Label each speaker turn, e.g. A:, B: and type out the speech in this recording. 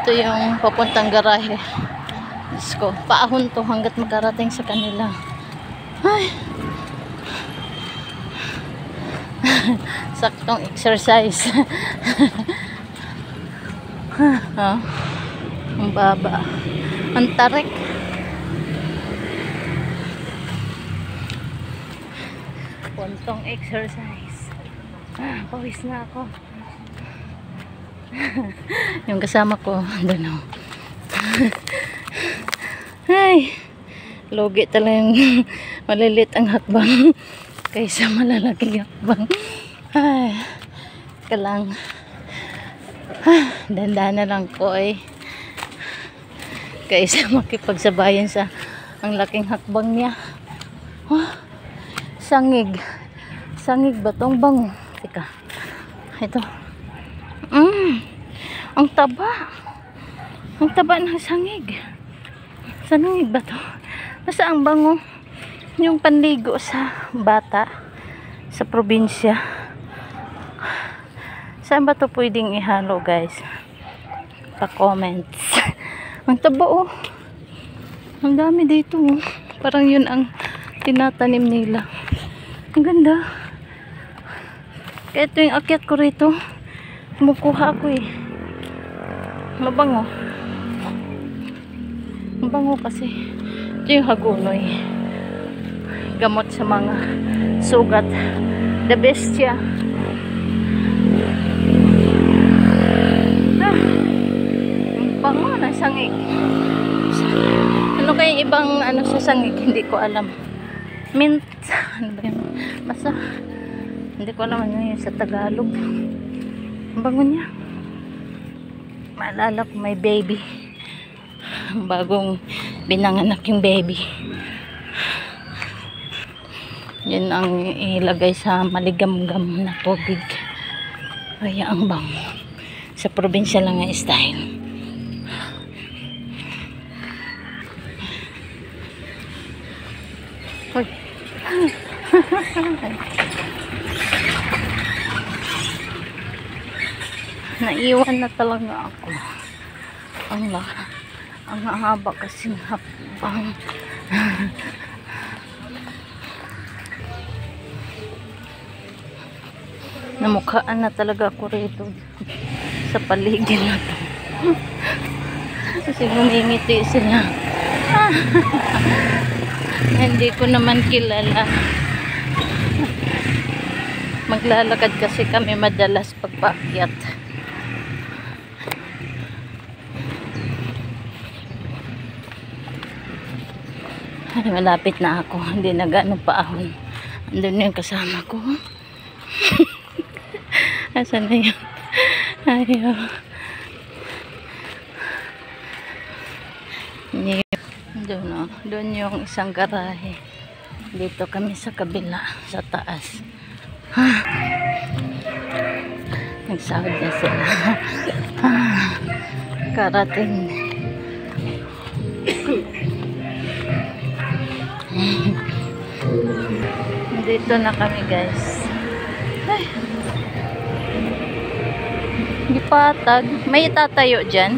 A: Ito yung papuntang garahe. Diyos ko, paahon to hanggat makarating sa kanila. Ay. Saktong exercise. Oh, ang baba. Ang tarik. Puntong exercise. Pawis na ako. Yung kasama ko, doon. Ay, logi talagang malilit ang hakbang kaysa malalaking hakbang. Ay, kalang dandan na lang ko kaysa makipagsabayan sa ang laking hakbang niya. Sangig ba tong bango? Teka, ito. Ang taba ng sangig. Sangig ba to? Basta ang bango. Yung panligo sa bata sa probinsya. Saan ba to pwedeng ihalo, guys? Pa-comments. Ang taba, oh. Ang dami dito, oh. Parang yun ang tinatanim nila. Ang ganda. Kaya ito yung akyat ko rito. Kumukuha ako mabango. Mabango kasi. Ito yung hagunoy. Gamot sa mga sugat. The best siya. Ang bango na sangig. Ano kaya ibang ano sa sangig? Hindi ko alam. Mint. Ano ba yun? Basta hindi ko alam ano yun sa Tagalog. Ang bango niya. Maalala ko may baby. Bagong binanganak yung baby. Yun ang ilagay sa maligam-gam na tubig. Kaya ang bango. Sa probinsya lang ang style. Hoy. Naiwan na talaga ako. Ang haba kasing hakbang. Namukhaan na talaga ako rito sa paligid na to. Kasi gumingiti sila. Hindi ko naman kilala. Maglalakad kasi kami madalas pagpaakyat. Ay, malapit na ako. Hindi na gano'ng paahon. Andun yung kasama ko. Asan na yun? Ayaw. Doon yung isang garahe. Dito kami sa kabila, sa taas. Nagsahod na sila. Karating. Dito na kami, guys. Ay. Gipatag. May itatayo dyan.